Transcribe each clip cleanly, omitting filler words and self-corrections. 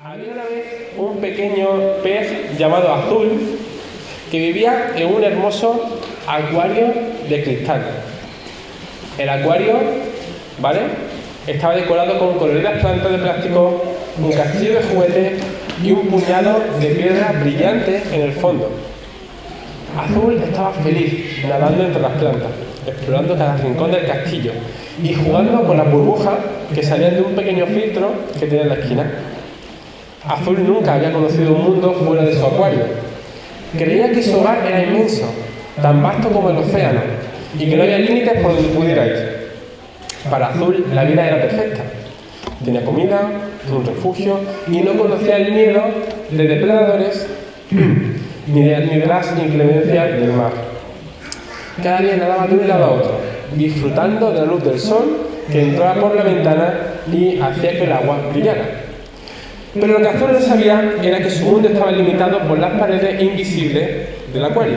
Había una vez un pequeño pez llamado Azul que vivía en un hermoso acuario de cristal. El acuario, ¿vale?, estaba decorado con coloridas plantas de plástico, un castillo de juguetes y un puñado de piedras brillantes en el fondo. Azul estaba feliz nadando entre las plantas, explorando cada rincón del castillo y jugando con las burbujas que salían de un pequeño filtro que tenía en la esquina. Azul nunca había conocido un mundo fuera de su acuario. Creía que su hogar era inmenso, tan vasto como el océano, y que no había límites por donde pudiera ir. Para Azul la vida era perfecta. Tenía comida, un refugio y no conocía el miedo de depredadores ni de las inclemencias del mar. Cada día nadaba de un lado a otro, disfrutando de la luz del sol que entraba por la ventana y hacía que el agua brillara. Pero lo que Azul no sabía era que su mundo estaba limitado por las paredes invisibles del acuario.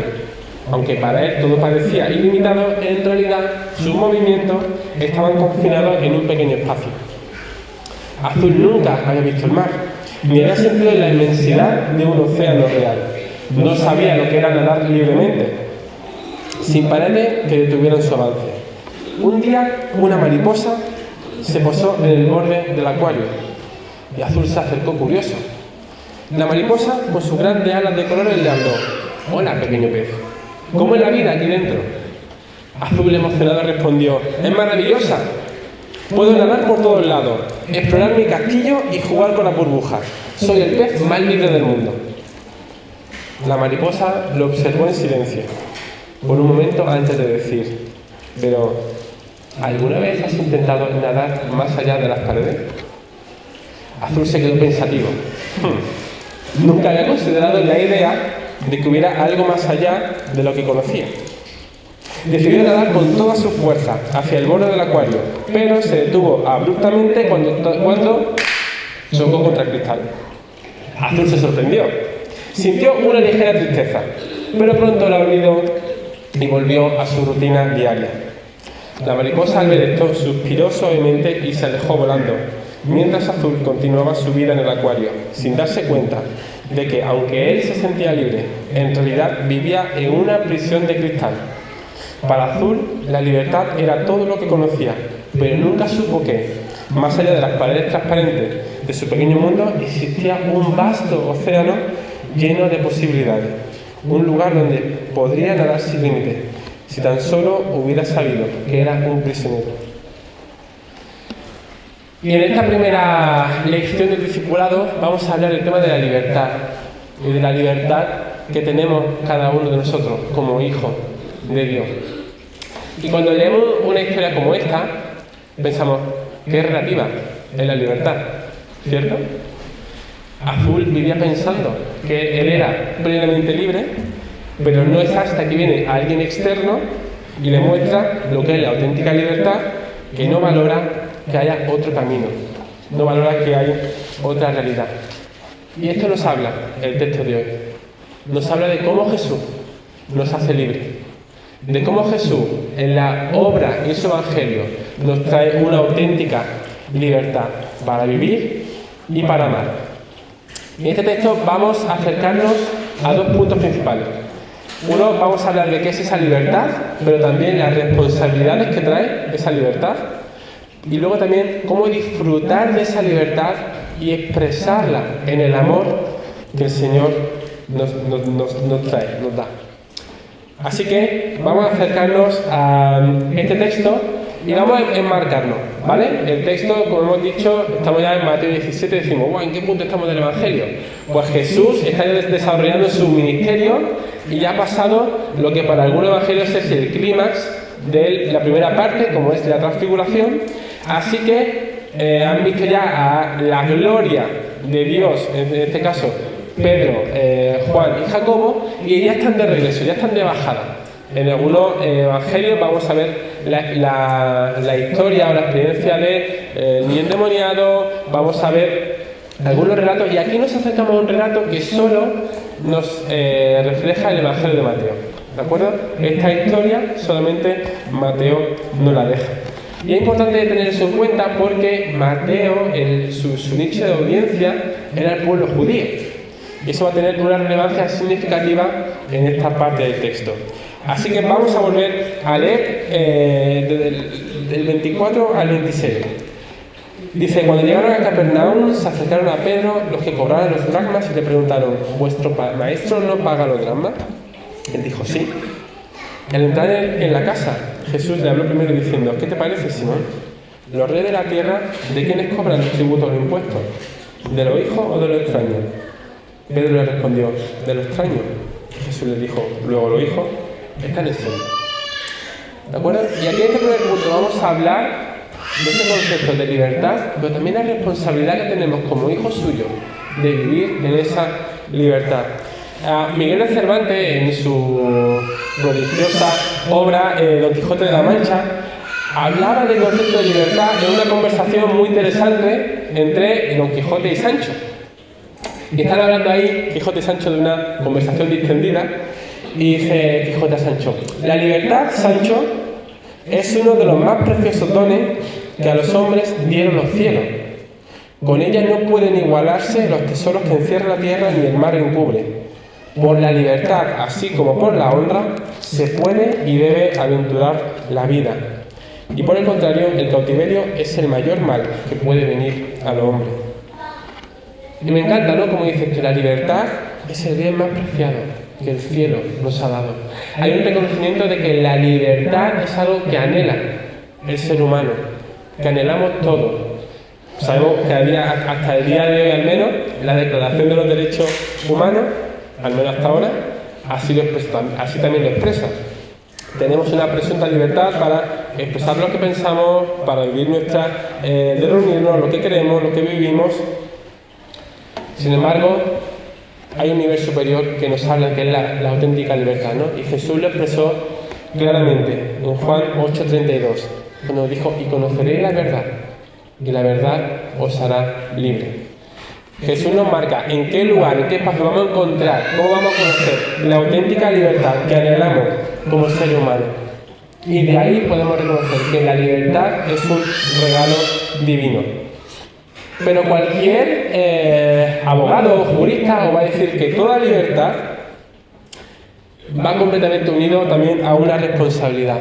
Aunque para él todo parecía ilimitado, en realidad sus movimientos estaban confinados en un pequeño espacio. Azul nunca había visto el mar, ni había sentido la inmensidad de un océano real. No sabía lo que era nadar libremente, sin paredes que detuvieran su avance. Un día, una mariposa se posó en el borde del acuario y Azul se acercó curioso. La mariposa, con sus grandes alas de colores, le habló: «Hola, pequeño pez, ¿cómo es la vida aquí dentro?». Azul, emocionado, respondió: «Es maravillosa. Puedo nadar por todos lados, explorar mi castillo y jugar con las burbujas. Soy el pez más libre del mundo». La mariposa lo observó en silencio, por un momento antes de decir: «Pero, ¿alguna vez has intentado nadar más allá de las paredes?». Azul se quedó pensativo. Nunca había considerado la idea de que hubiera algo más allá de lo que conocía. Decidió nadar con toda su fuerza hacia el borde del acuario, pero se detuvo abruptamente cuando chocó contra el cristal. Azul se sorprendió. Sintió una ligera tristeza, pero pronto la olvidó y volvió a su rutina diaria. La mariposa, al ver esto, suspiró suavemente y se alejó volando, mientras Azul continuaba su vida en el acuario, sin darse cuenta de que, aunque él se sentía libre, en realidad vivía en una prisión de cristal. Para Azul, la libertad era todo lo que conocía, pero nunca supo que, más allá de las paredes transparentes de su pequeño mundo, existía un vasto océano lleno de posibilidades, un lugar donde podría nadar sin límites, si tan solo hubiera sabido que era un prisionero. Y en esta primera lección del discipulado vamos a hablar del tema de la libertad y de la libertad que tenemos cada uno de nosotros como hijos de Dios. Y cuando leemos una historia como esta, pensamos que es relativa, es la libertad, ¿cierto? Azul vivía pensando que él era plenamente libre, pero no es hasta que viene alguien externo y le muestra lo que es la auténtica libertad, que no valora que haya otro camino, no valora que hay otra realidad. Y esto nos habla el texto de hoy. Nos habla de cómo Jesús nos hace libres, de cómo Jesús en la obra y en su evangelio nos trae una auténtica libertad para vivir y para amar. En este texto vamos a acercarnos a dos puntos principales. Uno, vamos a hablar de qué es esa libertad, pero también las responsabilidades que trae esa libertad. Y luego también cómo disfrutar de esa libertad y expresarla en el amor que el Señor nos trae, nos da. Así que vamos a acercarnos a este texto y vamos a enmarcarnos, ¿vale? El texto, como hemos dicho, estamos ya en Mateo 17 y decimos: ¿en qué punto estamos del Evangelio? Pues Jesús está desarrollando su ministerio y ya ha pasado lo que para algunos evangelios es el clímax de la primera parte, como es la transfiguración. Así que han visto ya a la gloria de Dios, en este caso Pedro, Juan y Jacobo, y ya están de regreso, ya están de bajada. En algunos evangelios vamos a ver la historia o la experiencia de niño endemoniado, vamos a ver algunos relatos, y aquí nos acercamos a un relato que solo nos refleja el evangelio de Mateo, ¿de acuerdo? Esta historia solamente Mateo no la deja. Y es importante tener eso en cuenta porque Mateo, su nicho de audiencia, era el pueblo judío. Y eso va a tener una relevancia significativa en esta parte del texto. Así que vamos a volver a leer del 24 al 26. Dice, cuando llegaron a Capernaum, se acercaron a Pedro los que cobraban los dracmas y le preguntaron, ¿vuestro maestro no paga los dracmas? Él dijo, sí. Al entrar en la casa, Jesús le habló primero diciendo, ¿qué te parece, Simón? ¿Los reyes de la tierra, de quiénes cobran los tributos o los impuestos? ¿De los hijos o de los extraños? Pedro le respondió, de los extraños. Jesús le dijo, luego los hijos están en el cielo. ¿De acuerdo? Y aquí en este primer punto vamos a hablar de este concepto de libertad, pero también la responsabilidad que tenemos como hijos suyos de vivir en esa libertad. Miguel de Cervantes, en su prodigiosa obra Don Quijote de la Mancha, hablaba del concepto de libertad en una conversación muy interesante entre Don Quijote y Sancho. Y están hablando ahí Quijote y Sancho de una conversación distendida y dice Quijote a Sancho, la libertad, Sancho, es uno de los más preciosos dones que a los hombres dieron los cielos. Con ella no pueden igualarse los tesoros que encierra la tierra ni el mar encubre. Por la libertad, así como por la honra, se puede y debe aventurar la vida. Y por el contrario, el cautiverio es el mayor mal que puede venir al hombre. Y me encanta, ¿no? Como dice que la libertad es el bien más preciado que el cielo nos ha dado. Hay un reconocimiento de que la libertad es algo que anhela el ser humano, que anhelamos todos. Sabemos que hasta el día de hoy al menos, la Declaración de los Derechos Humanos, al menos hasta ahora, así también lo expresa. Tenemos una presunta libertad para expresar lo que pensamos, para vivir de reunirnos, lo que queremos, lo que vivimos. Sin embargo, hay un nivel superior que nos habla, que es la auténtica libertad, ¿no? Y Jesús lo expresó claramente en Juan 8:32, cuando dijo, y conoceréis la verdad, y la verdad os hará libre. Jesús nos marca en qué lugar, en qué espacio vamos a encontrar, cómo vamos a conocer la auténtica libertad que anhelamos como ser humano. Y de ahí podemos reconocer que la libertad es un regalo divino. Pero cualquier abogado o jurista os va a decir que toda libertad va completamente unido también a una responsabilidad.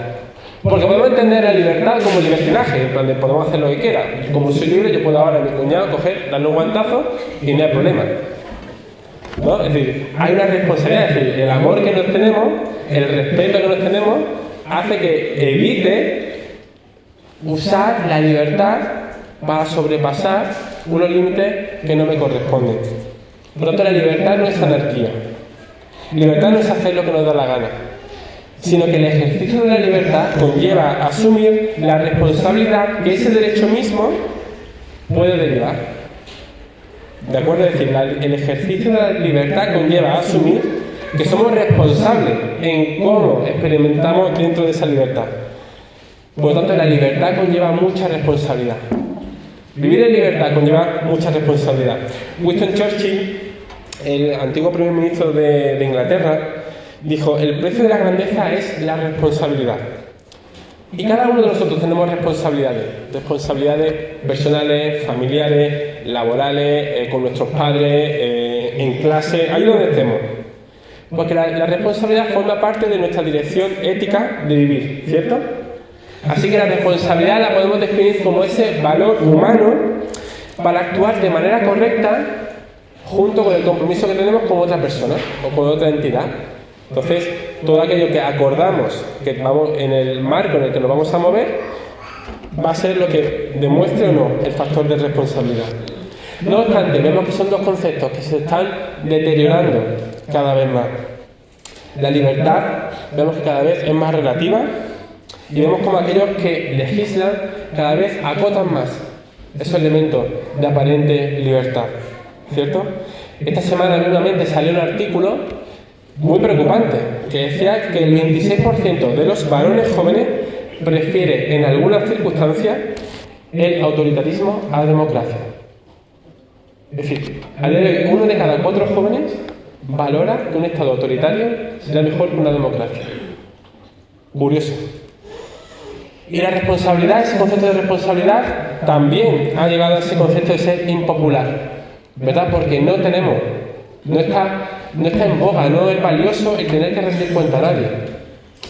Porque podemos entender la libertad como libertinaje, en plan de podemos hacer lo que quiera. Como soy libre, yo puedo ahora a mi cuñado coger, darle un guantazo y no hay problema. ¿No? Es decir, hay una responsabilidad, es decir, el amor que nos tenemos, el respeto que nos tenemos, hace que evite usar la libertad para sobrepasar unos límites que no me corresponden. Por lo tanto, la libertad no es anarquía. Libertad no es hacer lo que nos da la gana, sino que el ejercicio de la libertad conlleva a asumir la responsabilidad que ese derecho mismo puede derivar. ¿De acuerdo? Es decir, el ejercicio de la libertad conlleva a asumir que somos responsables en cómo experimentamos dentro de esa libertad. Por lo tanto, la libertad conlleva mucha responsabilidad. Vivir en libertad conlleva mucha responsabilidad. Winston Churchill, el antiguo primer ministro de Inglaterra, dijo, el precio de la grandeza es la responsabilidad. Y cada uno de nosotros tenemos responsabilidades personales, familiares, laborales, con nuestros padres, en clase, ahí donde estemos. Porque la responsabilidad forma parte de nuestra dirección ética de vivir, ¿cierto? Así que la responsabilidad la podemos definir como ese valor humano para actuar de manera correcta junto con el compromiso que tenemos con otra persona o con otra entidad. Entonces, todo aquello que acordamos que vamos en el marco en el que nos vamos a mover va a ser lo que demuestre o no el factor de responsabilidad. No obstante, vemos que son dos conceptos que se están deteriorando cada vez más. La libertad vemos que cada vez es más relativa y vemos como aquellos que legislan cada vez acotan más esos elementos de aparente libertad, ¿cierto? Esta semana nuevamente salió un artículo muy preocupante que decía que el 26% de los varones jóvenes prefiere en algunas circunstancias el autoritarismo a la democracia. Es decir, a día de hoy 1 de cada 4 jóvenes valora que un Estado autoritario será mejor que una democracia. Curioso. Y la responsabilidad, ese concepto de responsabilidad, también ha llegado a ese concepto de ser impopular, ¿verdad? Porque no está en boga, no es valioso el tener que rendir cuenta a nadie.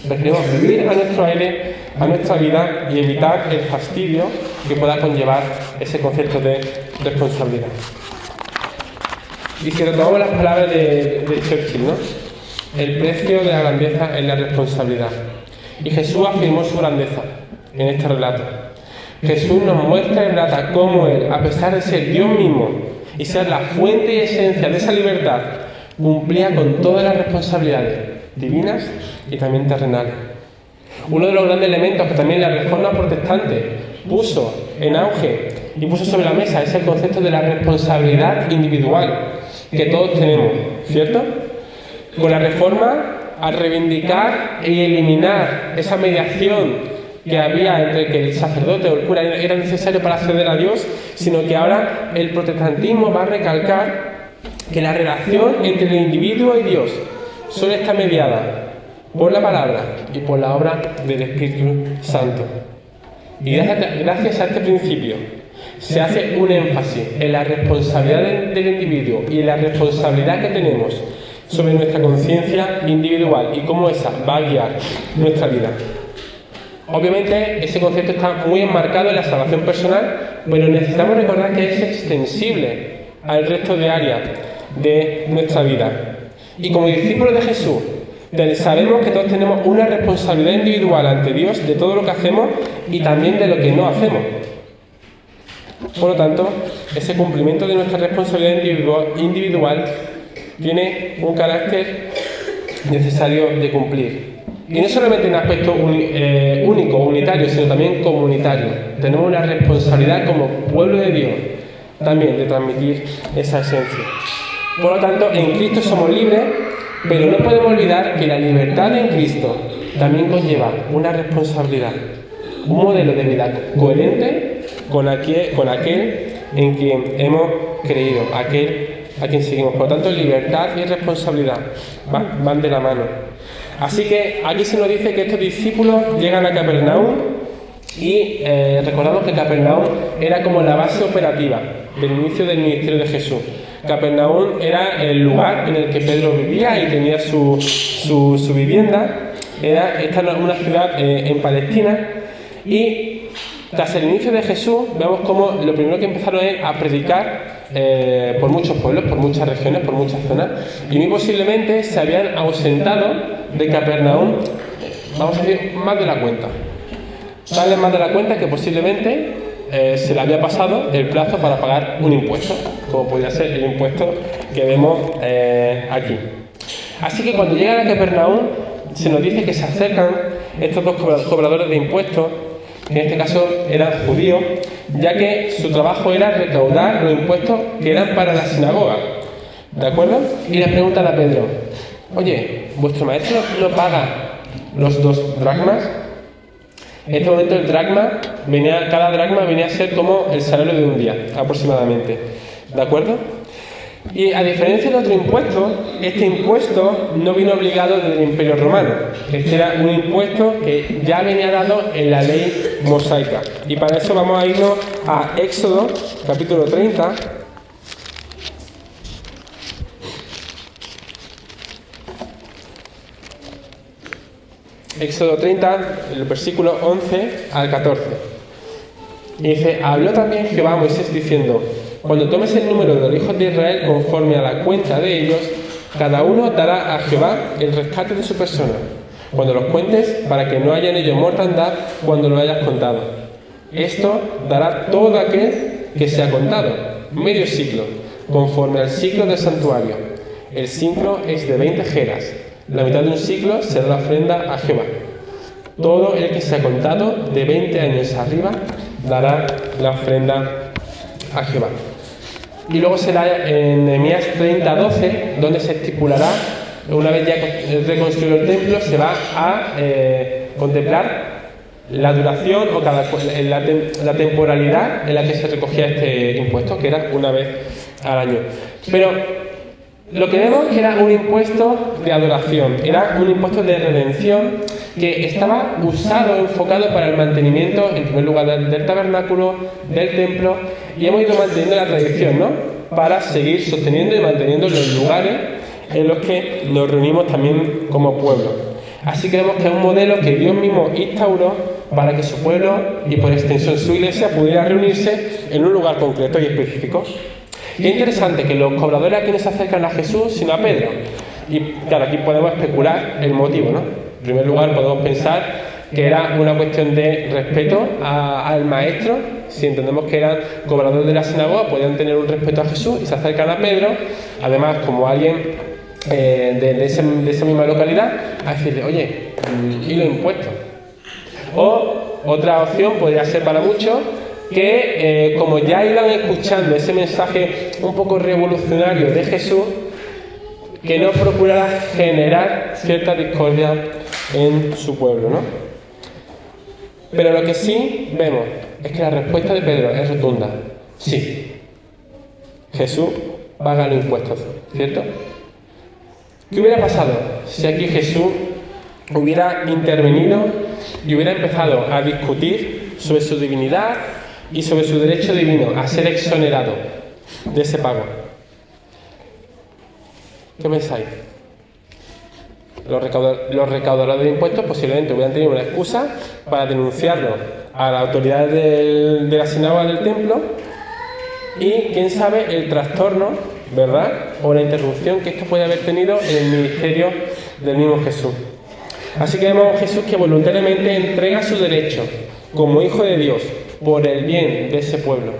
Preferimos vivir a nuestro aire, a nuestra vida y evitar el fastidio que pueda conllevar ese concepto de responsabilidad. Y si retomamos las palabras de Churchill, ¿no? El precio de la grandeza es la responsabilidad. Y Jesús afirmó su grandeza en este relato. Jesús nos muestra y relata cómo Él, a pesar de ser Dios mismo y ser la fuente y esencia de esa libertad, cumplía con todas las responsabilidades divinas y también terrenales. Uno de los grandes elementos que también la Reforma Protestante puso en auge y puso sobre la mesa es el concepto de la responsabilidad individual que todos tenemos, ¿cierto? Con la Reforma, al reivindicar y eliminar esa mediación que había entre que el sacerdote o el cura era necesario para acceder a Dios, sino que ahora el protestantismo va a recalcar que la relación entre el individuo y Dios solo está mediada por la palabra y por la obra del Espíritu Santo. Y gracias a este principio se hace un énfasis en la responsabilidad del individuo y en la responsabilidad que tenemos sobre nuestra conciencia individual y cómo esa va a guiar nuestra vida. Obviamente ese concepto está muy enmarcado en la salvación personal, pero necesitamos recordar que es extensible al resto de áreas de nuestra vida. Y como discípulos de Jesús, sabemos que todos tenemos una responsabilidad individual ante Dios de todo lo que hacemos y también de lo que no hacemos. Por lo tanto, ese cumplimiento de nuestra responsabilidad individual tiene un carácter necesario de cumplir. Y no solamente en aspecto único, unitario, sino también comunitario. Tenemos una responsabilidad como pueblo de Dios también de transmitir esa esencia. Por lo tanto, en Cristo somos libres, pero no podemos olvidar que la libertad en Cristo también conlleva una responsabilidad, un modelo de vida coherente con aquel en quien hemos creído, aquel a quien seguimos. Por lo tanto, libertad y responsabilidad van de la mano. Así que aquí se nos dice que estos discípulos llegan a Capernaum y recordamos que Capernaum era como la base operativa del inicio del ministerio de Jesús. Capernaum era el lugar en el que Pedro vivía y tenía su vivienda. Esta era una ciudad en Palestina. Y tras el inicio de Jesús, vemos como lo primero que empezaron es a predicar por muchos pueblos, por muchas regiones, por muchas zonas. Y muy posiblemente se habían ausentado de Capernaum, vamos a decir, más de la cuenta. Sale más de la cuenta que posiblemente se le había pasado el plazo para pagar un impuesto, como podría ser el impuesto que vemos aquí. Así que cuando llegan a Capernaum, se nos dice que se acercan estos dos cobradores de impuestos, que en este caso eran judíos, ya que su trabajo era recaudar los impuestos que eran para la sinagoga. ¿De acuerdo? Y le preguntan a Pedro: oye, ¿vuestro maestro no paga los 2 dracmas? En este momento cada dracma venía a ser como el salario de un día, aproximadamente. ¿De acuerdo? Y a diferencia de otro impuesto, este impuesto no vino obligado desde el Imperio Romano. Este era un impuesto que ya venía dado en la ley mosaica. Y para eso vamos a irnos a Éxodo, capítulo 30. Éxodo 30, el versículo 11 al 14. Y dice: habló también Jehová a Moisés diciendo: cuando tomes el número de los hijos de Israel conforme a la cuenta de ellos, cada uno dará a Jehová el rescate de su persona, cuando los cuentes, para que no haya en ellos mortandad cuando lo hayas contado. Esto dará todo aquel que sea contado, medio siclo, conforme al siclo del santuario. El siclo es de 20 geras. La mitad de un siclo será la ofrenda a Jehová. Todo el que sea contado de 20 años arriba dará la ofrenda a Jehová. Y luego será en Nehemías 30:12 donde se estipulará, una vez ya reconstruido el templo, se va a contemplar la duración o la temporalidad en la que se recogía este impuesto, que era una vez al año. Pero Lo que vemos que era un impuesto de adoración, era un impuesto de redención que estaba usado, enfocado para el mantenimiento, en primer lugar, del tabernáculo, del templo, y hemos ido manteniendo la tradición, ¿no? Para seguir sosteniendo y manteniendo los lugares en los que nos reunimos también como pueblo. Así que vemos que es un modelo que Dios mismo instauró para que su pueblo y por extensión su iglesia pudiera reunirse en un lugar concreto y específico. Y es interesante que los cobradores aquí no se acercan a Jesús sino a Pedro. Y claro, aquí podemos especular el motivo, ¿no? En primer lugar podemos pensar que era una cuestión de respeto al maestro. Si entendemos que eran cobradores de la sinagoga, podían tener un respeto a Jesús y se acercan a Pedro, además como alguien de esa misma localidad, a decirle, oye, ¿y los impuestos? O otra opción podría ser para muchos que como ya iban escuchando ese mensaje un poco revolucionario de Jesús, que no procurara generar cierta discordia en su pueblo, ¿no? Pero lo que sí vemos es que la respuesta de Pedro es rotunda. Sí, Jesús paga los impuestos, ¿cierto? ¿Qué hubiera pasado si aquí Jesús hubiera intervenido y hubiera empezado a discutir sobre su divinidad y sobre su derecho divino a ser exonerado de ese pago? ¿Qué pensáis? Los recaudadores de impuestos posiblemente hubieran tenido una excusa para denunciarlo a la autoridad de la sinagoga del templo y, quién sabe, el trastorno, ¿verdad?, o la interrupción que esto puede haber tenido en el ministerio del mismo Jesús. Así que vemos a Jesús que voluntariamente entrega su derecho como hijo de Dios por el bien de ese pueblo.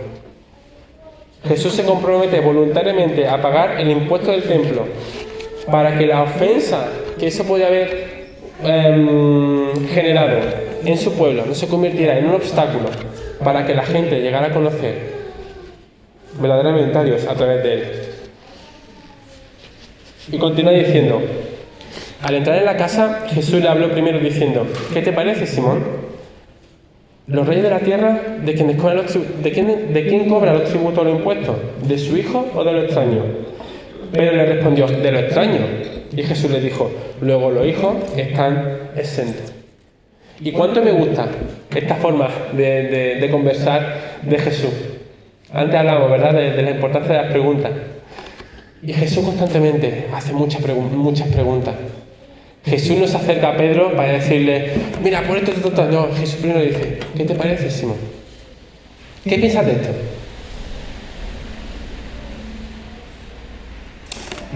Jesús se compromete voluntariamente a pagar el impuesto del templo para que la ofensa que eso puede haber generado en su pueblo no se convirtiera en un obstáculo para que la gente llegara a conocer verdaderamente a Dios a través de él. Y continúa diciendo, al entrar en la casa, Jesús le habló primero diciendo, ¿qué te parece, Simón? ¿Los reyes de la tierra, de quién cobra los tributos o los impuestos? ¿De su hijo o de los extraños? Pedro le respondió, de los extraños. Y Jesús le dijo, luego los hijos están exentos. ¿Y cuánto me gusta esta forma de conversar de Jesús? Antes hablamos, ¿verdad?, de la importancia de las preguntas. Y Jesús constantemente hace muchas preguntas. Jesús no se acerca a Pedro para decirle, mira, por esto, no, Jesús primero le dice, ¿qué te parece, Simón? ¿Qué piensas de esto?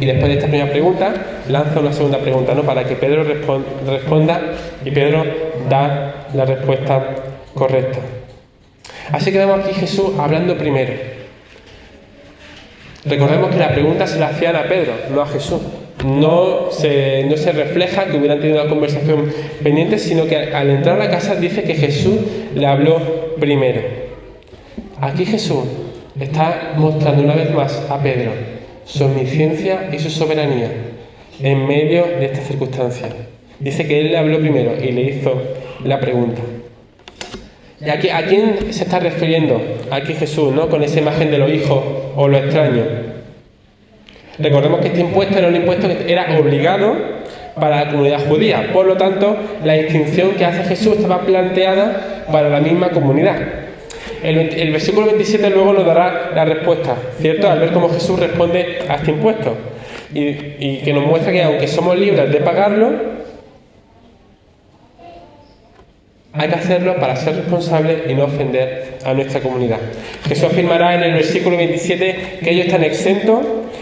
Y después de esta primera pregunta, lanza una segunda pregunta, ¿no?, para que Pedro responda y Pedro da la respuesta correcta. Así que vemos aquí Jesús hablando primero. Recordemos que la pregunta se la hacían a Pedro, no a Jesús. No se refleja que hubieran tenido una conversación pendiente, sino que al entrar a la casa dice que Jesús le habló primero. Aquí Jesús está mostrando una vez más a Pedro su omnisciencia y su soberanía en medio de estas circunstancias. Dice que él le habló primero y le hizo la pregunta. ¿Y aquí, a quién se está refiriendo aquí Jesús, ¿no?, con esa imagen de los hijos o los extraños? Recordemos que este impuesto era un impuesto que era obligado para la comunidad judía. Por lo tanto, la distinción que hace Jesús estaba planteada para la misma comunidad. El versículo 27 luego nos dará la respuesta, ¿cierto?, al ver cómo Jesús responde a este impuesto. Y que nos muestra que aunque somos libres de pagarlo, hay que hacerlo para ser responsables y no ofender a nuestra comunidad. Jesús afirmará en el versículo 27 que ellos están exentos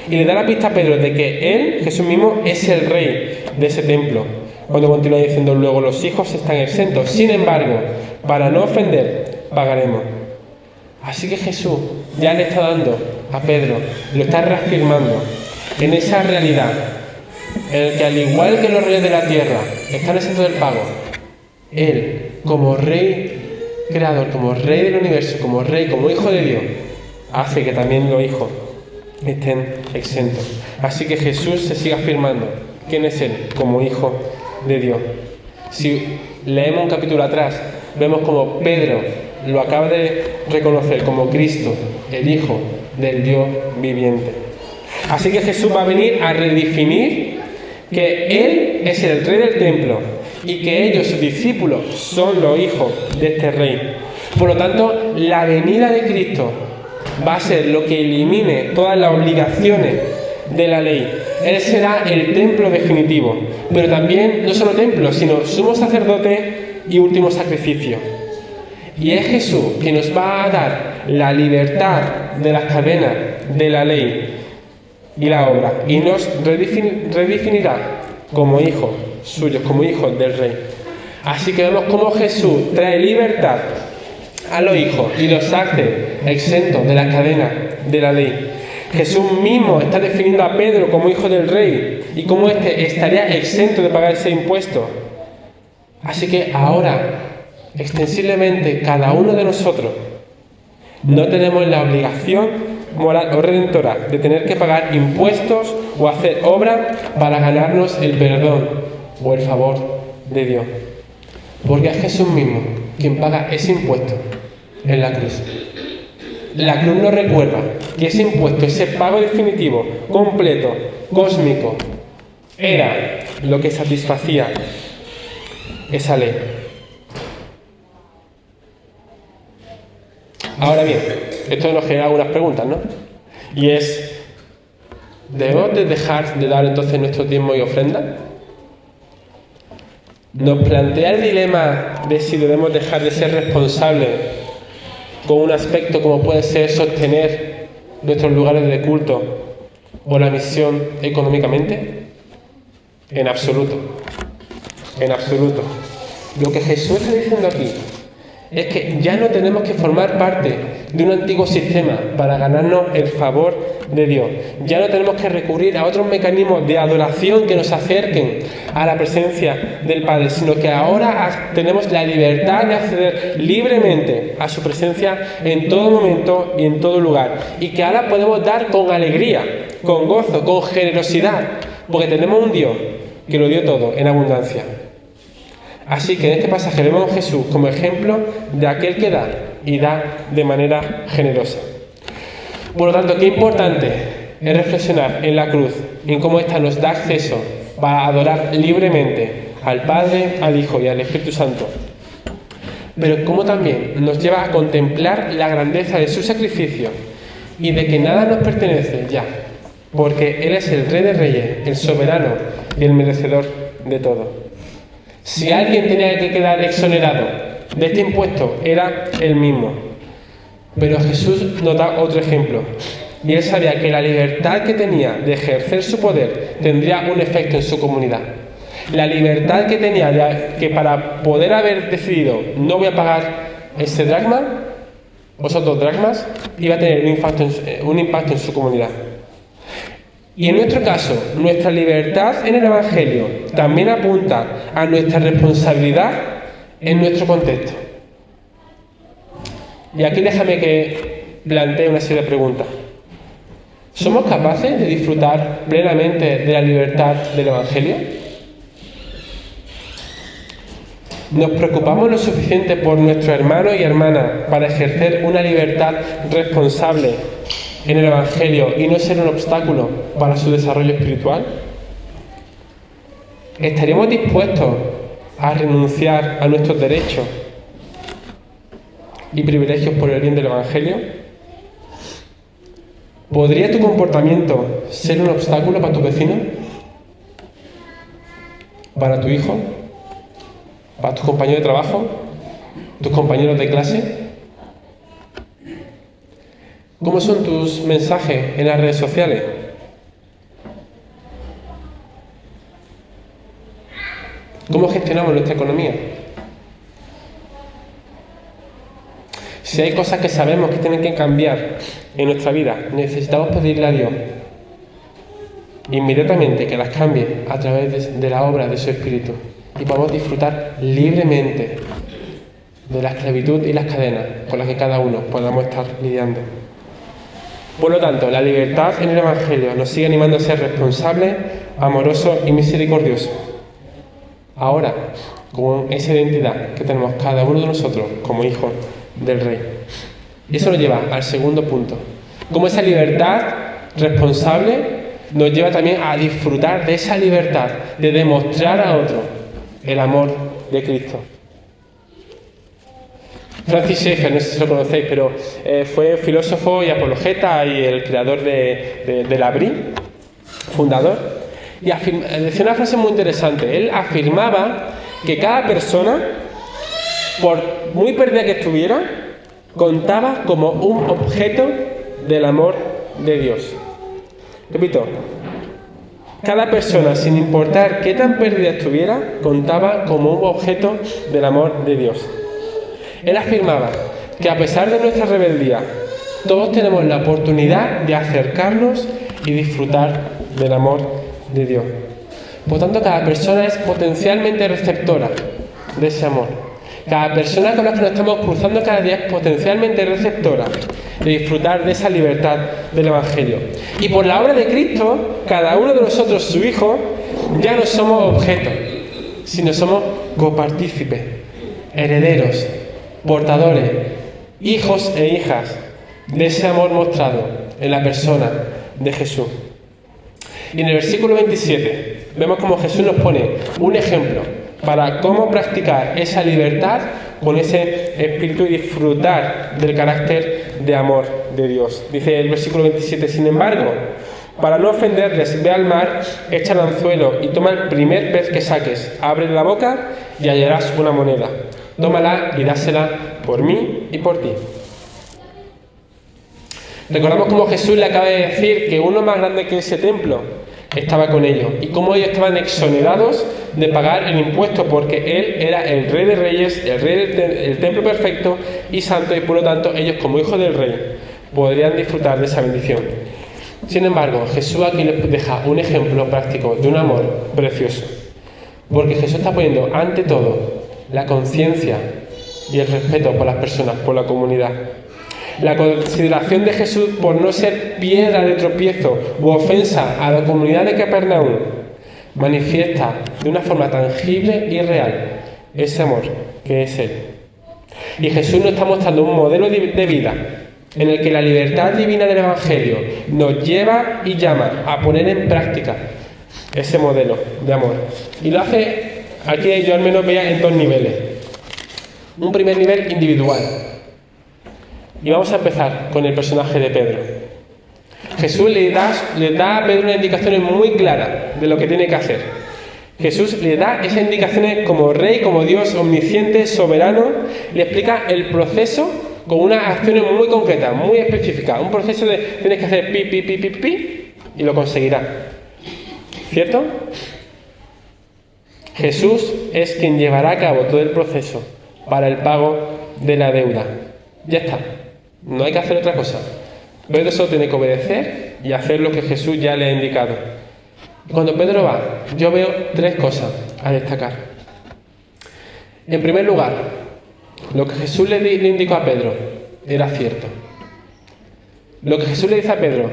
y le da la pista a Pedro de que él, Jesús mismo, es el rey de ese templo. Cuando continúa diciendo, luego los hijos están exentos. Sin embargo, para no ofender, pagaremos. Así que Jesús ya le está dando a Pedro, lo está reafirmando en esa realidad, en el que al igual que los reyes de la tierra están exentos del pago, él, como rey creador, como rey del universo, como rey, como hijo de Dios, hace que también los hijos estén exentos. Así que Jesús se sigue afirmando quién es él como hijo de Dios. Si leemos un capítulo atrás, vemos como Pedro lo acaba de reconocer como Cristo, el Hijo del Dios viviente. Así que Jesús va a venir a redefinir que Él es el rey del templo y que ellos, sus discípulos, son los hijos de este rey. Por lo tanto, la venida de Cristo va a ser lo que elimine todas las obligaciones de la ley. Él será el templo definitivo, pero también no solo templo, sino sumo sacerdote y último sacrificio. Y es Jesús que nos va a dar la libertad de las cadenas de la ley y la obra, y nos redefinirá como hijos suyos, como hijos del Rey. Así que vemos cómo Jesús trae libertad a los hijos y los hace exentos de las cadenas de la ley. Jesús mismo está definiendo a Pedro como hijo del Rey y cómo éste estaría exento de pagar ese impuesto. Así que ahora, extensivamente, cada uno de nosotros no tenemos la obligación moral o redentora de tener que pagar impuestos o hacer obras para ganarnos el perdón o el favor de Dios. Porque es Jesús mismo quien paga ese impuesto en la cruz. La cruz nos recuerda que ese impuesto, ese pago definitivo, completo, cósmico, era lo que satisfacía esa ley. Ahora bien, esto nos genera algunas preguntas, ¿no? Y es, ¿debemos de dejar de dar entonces nuestro diezmo y ofrenda? Nos plantea el dilema de si debemos dejar de ser responsables con un aspecto como puede ser sostener nuestros lugares de culto o la misión económicamente. En absoluto. En absoluto. Lo que Jesús está diciendo aquí es que ya no tenemos que formar parte de un antiguo sistema para ganarnos el favor de Dios. Ya no tenemos que recurrir a otros mecanismos de adoración que nos acerquen a la presencia del Padre, sino que ahora tenemos la libertad de acceder libremente a su presencia en todo momento y en todo lugar. Y que ahora podemos dar con alegría, con gozo, con generosidad, porque tenemos un Dios que lo dio todo en abundancia. Así que en este pasaje vemos a Jesús como ejemplo de aquel que da y da de manera generosa. Por lo tanto, qué importante es reflexionar en la cruz y en cómo ésta nos da acceso para adorar libremente al Padre, al Hijo y al Espíritu Santo. Pero cómo también nos lleva a contemplar la grandeza de su sacrificio y de que nada nos pertenece ya, porque Él es el Rey de Reyes, el soberano y el merecedor de todo. Si alguien tenía que quedar exonerado de este impuesto, era él mismo. Pero Jesús nos da otro ejemplo. Y él sabía que la libertad que tenía de ejercer su poder tendría un efecto en su comunidad. La libertad que tenía de que para poder haber decidido no voy a pagar ese dracma, o esos 2 dracmas, iba a tener un impacto en su comunidad. Y en nuestro caso, nuestra libertad en el Evangelio también apunta a nuestra responsabilidad en nuestro contexto. Y aquí déjame que plantee una serie de preguntas. ¿Somos capaces de disfrutar plenamente de la libertad del Evangelio? ¿Nos preocupamos lo suficiente por nuestros hermanos y hermanas para ejercer una libertad responsable en el Evangelio y no ser un obstáculo para su desarrollo espiritual? ¿Estaríamos dispuestos a renunciar a nuestros derechos y privilegios por el bien del Evangelio? ¿Podría tu comportamiento ser un obstáculo para tu vecino? ¿Para tu hijo? ¿Para tus compañeros de trabajo? ¿Tus compañeros de clase? ¿Cómo son tus mensajes en las redes sociales? ¿Cómo gestionamos nuestra economía? Si hay cosas que sabemos que tienen que cambiar en nuestra vida, necesitamos pedirle a Dios inmediatamente que las cambie a través de la obra de su Espíritu y podamos disfrutar libremente de la esclavitud y las cadenas con las que cada uno podamos estar lidiando. Por lo tanto, la libertad en el Evangelio nos sigue animando a ser responsables, amorosos y misericordiosos. Ahora, con esa identidad que tenemos cada uno de nosotros como hijos del Rey. Y eso nos lleva al segundo punto. Cómo esa libertad responsable nos lleva también a disfrutar de esa libertad, de demostrar a otro el amor de Cristo. Francis Schaeffer, no sé si lo conocéis, pero fue filósofo y apologeta y el creador de la BRI, fundador, y decía una frase muy interesante. Él afirmaba que cada persona, por muy perdida que estuviera, contaba como un objeto del amor de Dios. Repito, cada persona, sin importar qué tan perdida estuviera, contaba como un objeto del amor de Dios. Él afirmaba que a pesar de nuestra rebeldía, todos tenemos la oportunidad de acercarnos y disfrutar del amor de Dios. Por tanto, cada persona es potencialmente receptora de ese amor. Cada persona con la que nos estamos cruzando cada día es potencialmente receptora de disfrutar de esa libertad del Evangelio. Y por la obra de Cristo, cada uno de nosotros, su Hijo, ya no somos objetos, sino somos copartícipes, herederos, portadores, hijos e hijas de ese amor mostrado en la persona de Jesús. Y en el versículo 27 vemos como Jesús nos pone un ejemplo para cómo practicar esa libertad con ese espíritu y disfrutar del carácter de amor de Dios. Dice el versículo 27, sin embargo, para no ofenderles, ve al mar, echa el anzuelo y toma el primer pez que saques, abre la boca y hallarás una moneda. Tómala y dásela por mí y por ti. Recordamos cómo Jesús le acaba de decir que uno más grande que ese templo estaba con ellos y cómo ellos estaban exonerados de pagar el impuesto porque Él era el Rey de Reyes, el Rey del templo perfecto y santo, y por lo tanto ellos como hijos del Rey podrían disfrutar de esa bendición. Sin embargo, Jesús aquí les deja un ejemplo práctico de un amor precioso, porque Jesús está poniendo ante todo la conciencia y el respeto por las personas, por la comunidad. La consideración de Jesús por no ser piedra de tropiezo u ofensa a la comunidad de Capernaum manifiesta de una forma tangible y real ese amor que es Él. Y Jesús nos está mostrando un modelo de vida en el que la libertad divina del Evangelio nos lleva y llama a poner en práctica ese modelo de amor. Y lo hace, aquí yo al menos veía en dos niveles. Un primer nivel individual. Y vamos a empezar con el personaje de Pedro. Jesús le da a Pedro unas indicaciones muy claras de lo que tiene que hacer. Jesús le da esas indicaciones como Rey, como Dios omnisciente, soberano. Le explica el proceso con unas acciones muy concretas, muy específicas. Un proceso de tienes que hacer pi, pi, pi, pi, pi, y lo conseguirás. ¿Cierto? Jesús es quien llevará a cabo todo el proceso para el pago de la deuda. Ya está. No hay que hacer otra cosa. Pedro solo tiene que obedecer y hacer lo que Jesús ya le ha indicado. Cuando Pedro va, yo veo tres cosas a destacar. En primer lugar, lo que Jesús le indicó a Pedro era cierto. Lo que Jesús le dice a Pedro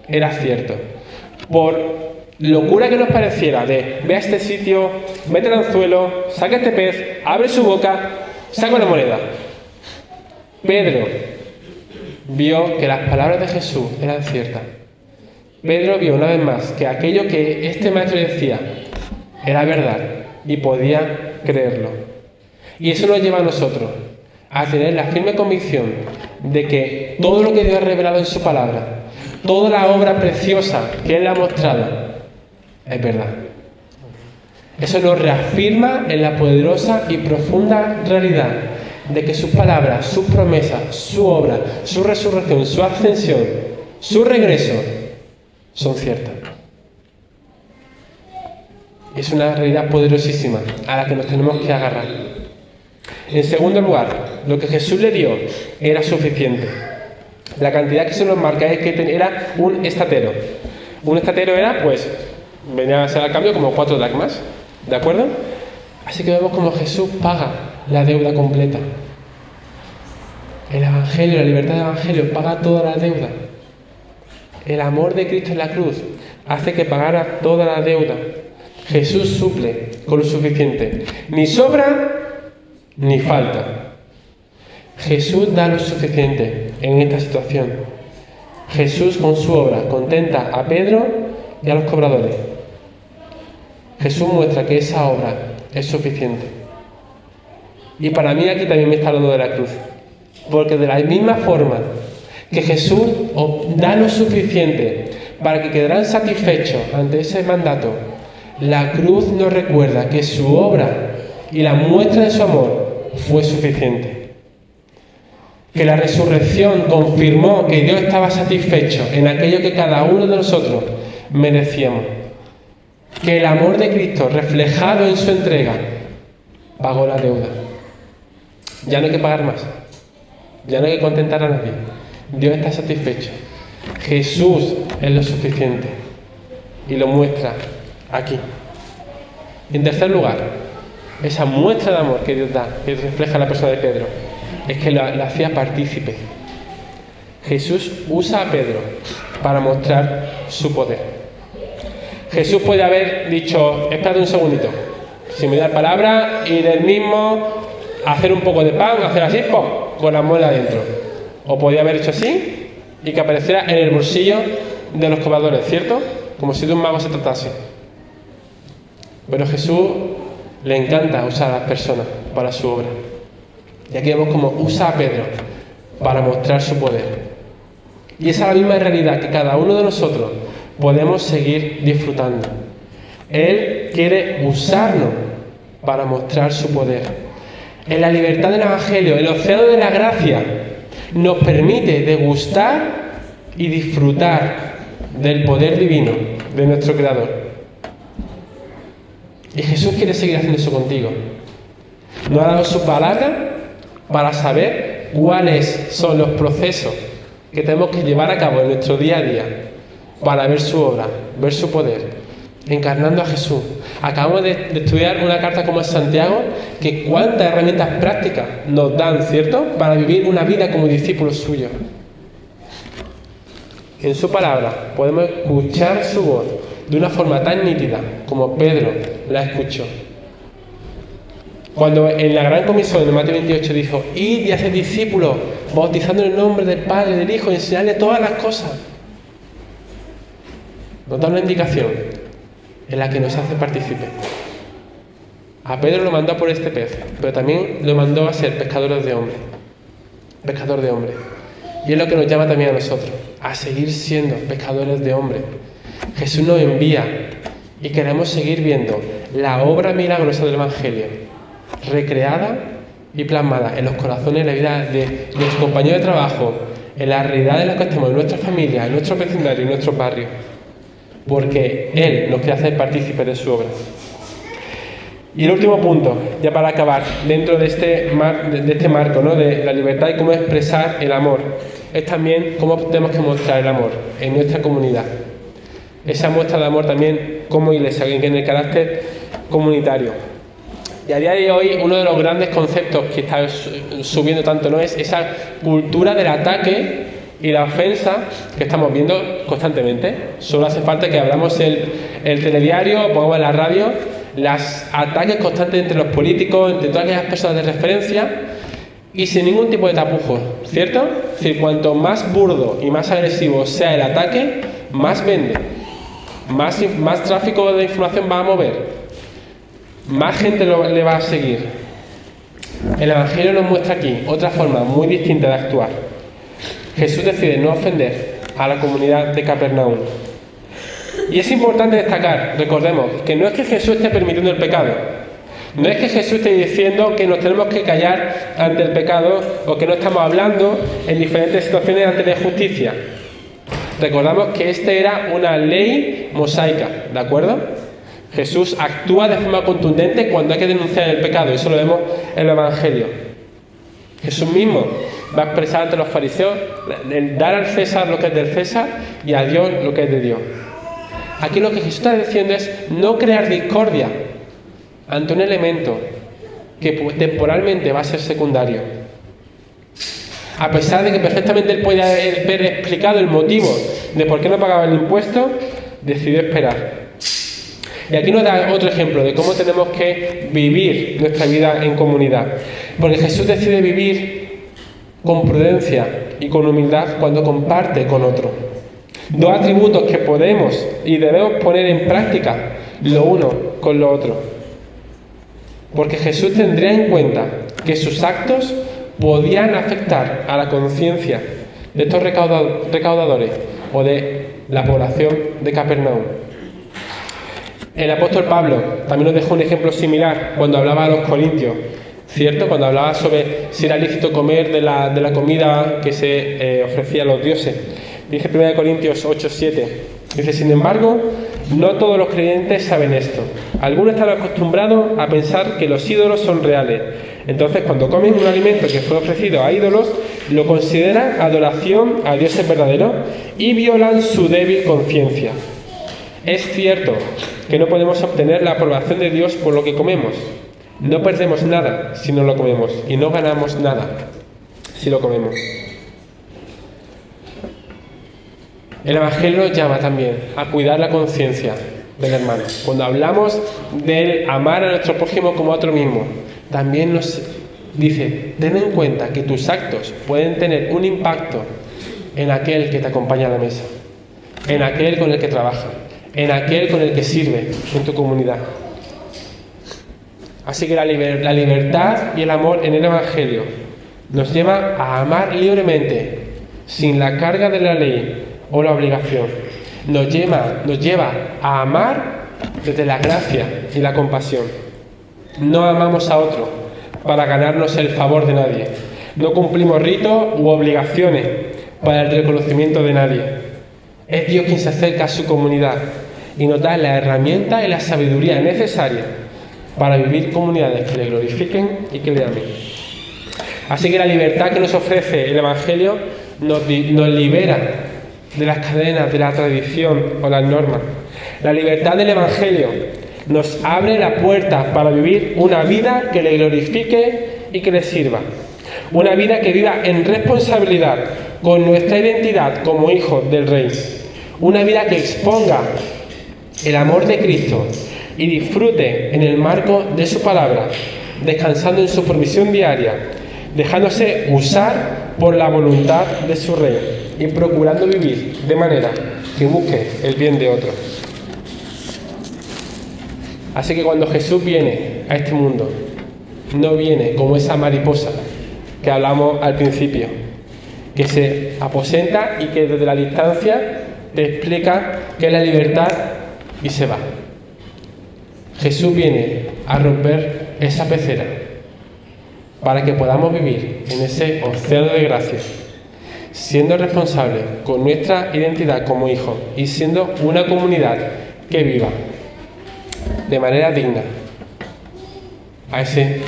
era cierto. Por locura que nos pareciera de ve a este sitio, mete el anzuelo, saca este pez, abre su boca, saca una moneda. Pedro vio que las palabras de Jesús eran ciertas. Pedro vio una vez más que aquello que este maestro decía era verdad y podía creerlo. Y eso nos lleva a nosotros a tener la firme convicción de que todo lo que Dios ha revelado en su palabra, toda la obra preciosa que Él ha mostrado, es verdad. Eso nos reafirma en la poderosa y profunda realidad de que sus palabras, sus promesas, su obra, su resurrección, su ascensión, su regreso, son ciertas. Es una realidad poderosísima a la que nos tenemos que agarrar. En segundo lugar, lo que Jesús le dio era suficiente. La cantidad que se nos marca es que era un estatero. Un estatero era, pues, venía a ser al cambio como 4 dracmas, ¿de acuerdo? Así que vemos como Jesús paga la deuda completa. El Evangelio, la libertad del Evangelio paga toda la deuda. El amor de Cristo en la cruz hace que pagara toda la deuda. Jesús suple con lo suficiente. Ni sobra, ni falta. Jesús da lo suficiente en esta situación. Jesús con su obra contenta a Pedro y a los cobradores. Jesús muestra que esa obra es suficiente. Y para mí aquí también me está hablando de la cruz. Porque de la misma forma que Jesús os da lo suficiente para que quedaran satisfechos ante ese mandato, la cruz nos recuerda que su obra y la muestra de su amor fue suficiente. Que la resurrección confirmó que Dios estaba satisfecho en aquello que cada uno de nosotros merecíamos. Que el amor de Cristo, reflejado en su entrega, pagó la deuda. Ya no hay que pagar más. Ya no hay que contentar a nadie. Dios está satisfecho. Jesús es lo suficiente. Y lo muestra aquí. En tercer lugar, esa muestra de amor que Dios da, que refleja en la persona de Pedro, es que lo hacía partícipe. Jesús usa a Pedro para mostrar su poder. Jesús puede haber dicho, espérate un segundito, si me da palabra, ir él mismo, hacer un poco de pan, hacer así, ¡pum!, con la muela adentro. O podía haber hecho así y que apareciera en el bolsillo de los cobradores, ¿cierto? Como si de un mago se tratase. Pero a Jesús le encanta usar a las personas para su obra. Y aquí vemos cómo usa a Pedro para mostrar su poder. Y esa es la misma realidad que cada uno de nosotros podemos seguir disfrutando. Él quiere usarnos para mostrar su poder. En la libertad del Evangelio, el océano de la gracia, nos permite degustar y disfrutar del poder divino de nuestro Creador. Y Jesús quiere seguir haciendo eso contigo. Nos ha dado su palabra para saber cuáles son los procesos que tenemos que llevar a cabo en nuestro día a día para ver su obra, ver su poder, encarnando a Jesús. Acabamos de estudiar una carta como es Santiago, que cuántas herramientas prácticas nos dan, ¿cierto?, para vivir una vida como discípulos suyos. En su palabra podemos escuchar su voz de una forma tan nítida como Pedro la escuchó. Cuando en la gran comisión de Mateo 28 dijo, id y haced discípulos, bautizando en el nombre del Padre, del Hijo y enseñadle todas las cosas. Nos da una indicación en la que nos hace partícipes. A Pedro lo mandó por este pez, pero también lo mandó a ser pescador de hombres. Pescador de hombres. Y es lo que nos llama también a nosotros, a seguir siendo pescadores de hombres. Jesús nos envía y queremos seguir viendo la obra milagrosa del Evangelio, recreada y plasmada en los corazones, en la vida de nuestros compañeros de trabajo, en la realidad en la que estamos, en nuestra familia, en nuestro vecindario, en nuestros barrios, porque Él nos quiere hacer partícipes de su obra. Y el último punto, ya para acabar, dentro de este marco, ¿no?, de la libertad y cómo expresar el amor, es también cómo tenemos que mostrar el amor en nuestra comunidad. Esa muestra de amor también como iglesia, en el carácter comunitario. Y a día de hoy, uno de los grandes conceptos que está subiendo tanto, ¿no?, es esa cultura del ataque y la ofensa que estamos viendo constantemente. Solo hace falta que abramos el telediario, pongamos en la radio, los ataques constantes entre los políticos, entre todas aquellas personas de referencia, y sin ningún tipo de tapujos, ¿cierto? Es decir, cuanto más burdo y más agresivo sea el ataque, más vende, más tráfico de información va a mover, más gente le va a seguir. El Evangelio nos muestra aquí otra forma muy distinta de actuar. Jesús decide no ofender a la comunidad de Capernaum. Y es importante destacar, recordemos, que no es que Jesús esté permitiendo el pecado. No es que Jesús esté diciendo que nos tenemos que callar ante el pecado o que no estamos hablando en diferentes situaciones ante la injusticia. Recordamos que esta era una ley mosaica, ¿de acuerdo? Jesús actúa de forma contundente cuando hay que denunciar el pecado, y eso lo vemos en el Evangelio. Jesús mismo va a expresar ante los fariseos el dar al César lo que es del César y a Dios lo que es de Dios. Aquí lo que Jesús está diciendo es no crear discordia ante un elemento que temporalmente va a ser secundario. A pesar de que perfectamente él podía haber explicado el motivo de por qué no pagaba el impuesto, decidió esperar. Y aquí nos da otro ejemplo de cómo tenemos que vivir nuestra vida en comunidad. Porque Jesús decide vivir con prudencia y con humildad cuando comparte con otro. Dos atributos que podemos y debemos poner en práctica lo uno con lo otro. Porque Jesús tendría en cuenta que sus actos podían afectar a la conciencia de estos recaudadores o de la población de Capernaum. El apóstol Pablo también nos dejó un ejemplo similar cuando hablaba a los corintios, ¿cierto? Cuando hablaba sobre si era lícito comer de la comida que se ofrecía a los dioses. Dice 1 Corintios 8:7. Dice, sin embargo, no todos los creyentes saben esto. Algunos están acostumbrados a pensar que los ídolos son reales. Entonces, cuando comen un alimento que fue ofrecido a ídolos, lo consideran adoración a dioses verdaderos y violan su débil conciencia. Es cierto que no podemos obtener la aprobación de Dios por lo que comemos. No perdemos nada si no lo comemos y no ganamos nada si lo comemos. El Evangelio nos llama también a cuidar la conciencia del hermano. Cuando hablamos de amar a nuestro prójimo como a otro mismo, también nos dice, ten en cuenta que tus actos pueden tener un impacto en aquel que te acompaña a la mesa, en aquel con el que trabaja, en aquel con el que sirve en tu comunidad. Así que la libertad y el amor en el Evangelio nos lleva a amar libremente, sin la carga de la ley o la obligación. Nos lleva a amar desde la gracia y la compasión. No amamos a otro para ganarnos el favor de nadie. No cumplimos ritos u obligaciones para el reconocimiento de nadie. Es Dios quien se acerca a su comunidad y nos da la herramienta y la sabiduría necesaria para vivir comunidades que le glorifiquen y que le amen. Así que la libertad que nos ofrece el Evangelio nos libera de las cadenas de la tradición o las normas. La libertad del Evangelio nos abre la puerta para vivir una vida que le glorifique y que le sirva. Una vida que viva en responsabilidad con nuestra identidad como hijos del Rey. Una vida que exponga el amor de Cristo y disfrute en el marco de su palabra, descansando en su provisión diaria, dejándose usar por la voluntad de su Rey y procurando vivir de manera que busque el bien de otros. Así que cuando Jesús viene a este mundo, no viene como esa mariposa que hablamos al principio, que se aposenta y que desde la distancia te explica qué es la libertad y se va. Jesús viene a romper esa pecera para que podamos vivir en ese océano de gracia, siendo responsables con nuestra identidad como hijos y siendo una comunidad que viva de manera digna a ese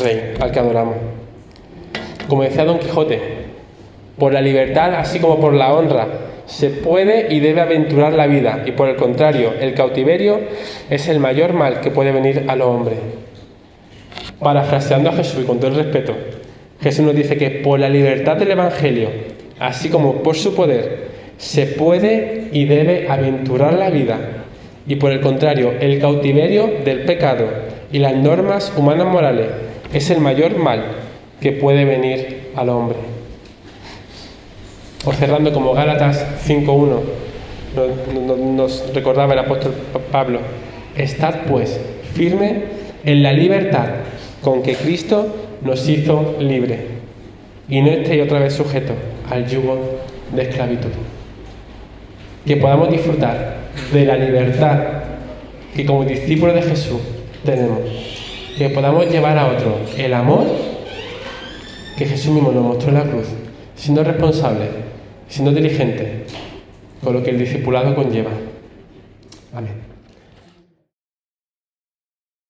Rey al que adoramos. Como decía Don Quijote, por la libertad así como por la honra se puede y debe aventurar la vida, y por el contrario, el cautiverio es el mayor mal que puede venir a los hombres. Parafraseando a Jesús y con todo el respeto, Jesús nos dice que por la libertad del Evangelio, así como por su poder, se puede y debe aventurar la vida, y por el contrario, el cautiverio del pecado y las normas humanas morales es el mayor mal que puede venir al hombre. O cerrando como Gálatas 5:1 nos recordaba el apóstol Pablo, estad pues firme en la libertad con que Cristo nos hizo libre, y no estéis otra vez sujetos al yugo de esclavitud. Que podamos disfrutar de la libertad que como discípulos de Jesús tenemos, que podamos llevar a otros el amor que Jesús mismo nos mostró en la cruz, siendo responsables, siendo diligentes con lo que el discipulado conlleva. Amén.